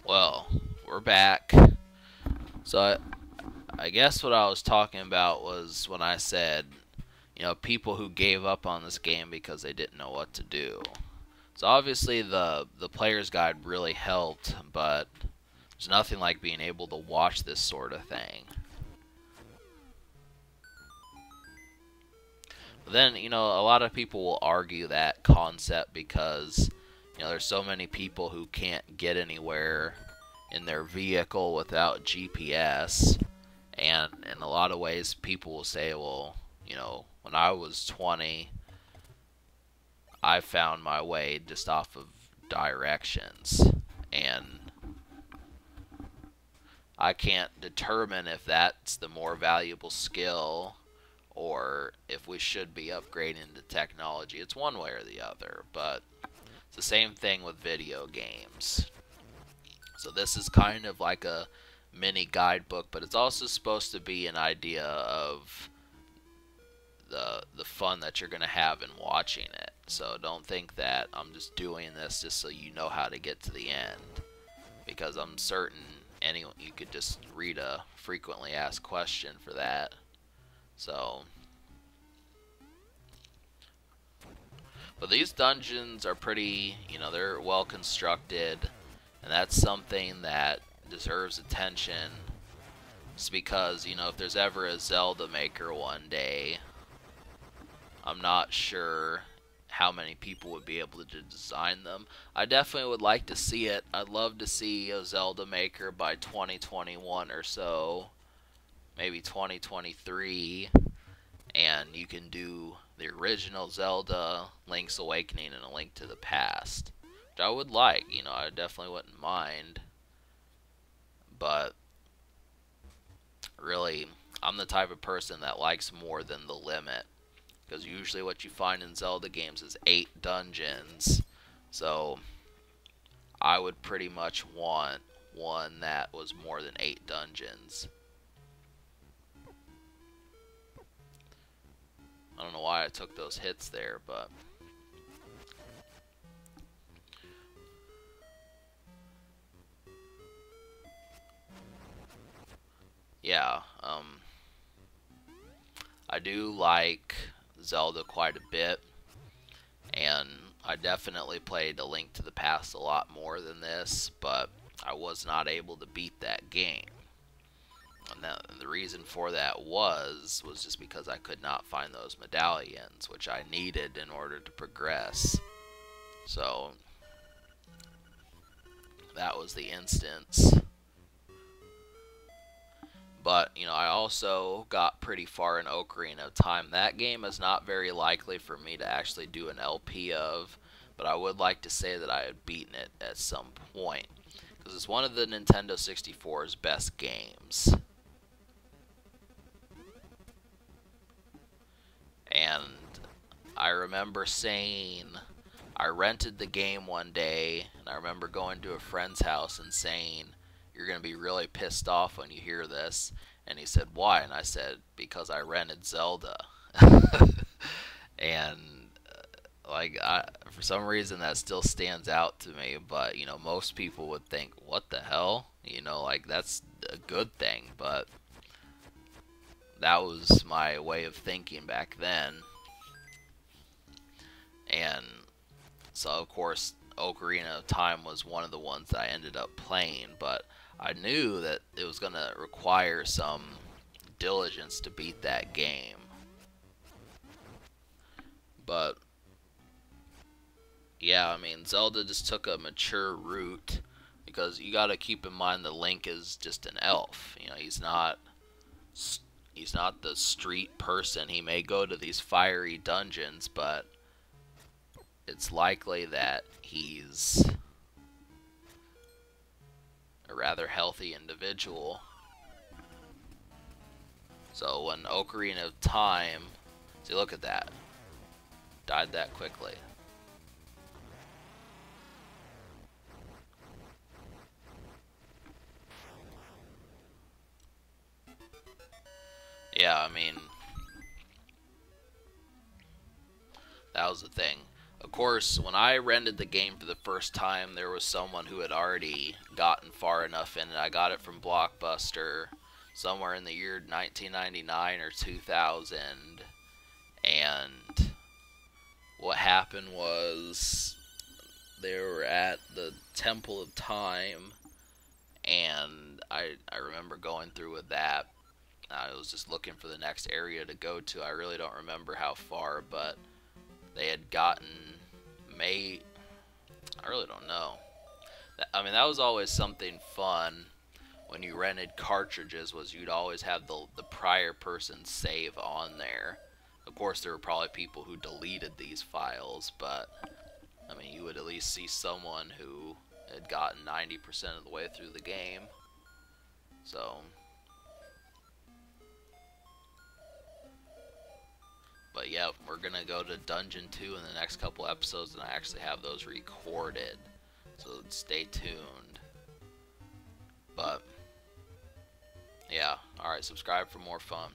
Well, we're back. So I guess what I was talking about was when I said, people who gave up on this game because they didn't know what to do. So obviously the player's guide really helped, but there's nothing like being able to watch this sort of thing. But then, a lot of people will argue that concept because, there's so many people who can't get anywhere in their vehicle without GPS. And in a lot of ways, people will say, well, when I was 20, I found my way just off of directions. And I can't determine if that's the more valuable skill or if we should be upgrading the technology. It's one way or the other, but it's the same thing with video games. So this is kind of like a mini guidebook, but it's also supposed to be an idea of the fun that you're going to have in watching it. So don't think that I'm just doing this just so you know how to get to the end, because I'm certain anyone you could just read a frequently asked question for that. So, but these dungeons are pretty, they're well constructed, and that's something that deserves attention. It's because, if there's ever a Zelda maker one day, I'm not sure how many people would be able to design them. I definitely would like to see it. I'd love to see a Zelda maker by 2021 or so, maybe 2023, and you can do the original Zelda, Link's Awakening, and A Link to the Past. Which I would like, I definitely wouldn't mind. But really, I'm the type of person that likes more than the limit. Because usually what you find in Zelda games is 8 dungeons. So I would pretty much want one that was more than 8 dungeons. I don't know why I took those hits there, but yeah, I do like Zelda quite a bit, and I definitely played A Link to the Past a lot more than this, but I was not able to beat that game. And the reason for that was just because I could not find those medallions, which I needed in order to progress. So that was the instance. But, I also got pretty far in Ocarina of Time. That game is not very likely for me to actually do an LP of, but I would like to say that I had beaten it at some point, because it's one of the Nintendo 64's best games. And I remember saying, I rented the game one day, and I remember going to a friend's house and saying, "You're going to be really pissed off when you hear this." And he said, "Why?" And I said, "Because I rented Zelda." And for some reason that still stands out to me, but most people would think, "What the hell?" That's a good thing, but that was my way of thinking back then. And so, of course, Ocarina of Time was one of the ones that I ended up playing, but I knew that it was going to require some diligence to beat that game. But, yeah, I mean, Zelda just took a mature route, because you got to keep in mind that Link is just an elf. He's not the street person. He may go to these fiery dungeons, but it's likely that he's a rather healthy individual. So when Ocarina of Time, see, look at that, died that quickly. Yeah, I mean, that was the thing. Of course, when I rented the game for the first time, there was someone who had already gotten far enough in it. I got it from Blockbuster somewhere in the year 1999 or 2000. And what happened was they were at the Temple of Time, and I remember going through with that. I was just looking for the next area to go to. I really don't remember how far, but they had gotten I really don't know. I mean, that was always something fun when you rented cartridges, was you'd always have the prior person's save on there. Of course, there were probably people who deleted these files, but I mean, you would at least see someone who had gotten 90% of the way through the game. So, but yeah, we're gonna go to Dungeon 2 in the next couple episodes, and I actually have those recorded, so stay tuned. But yeah, alright, subscribe for more fun.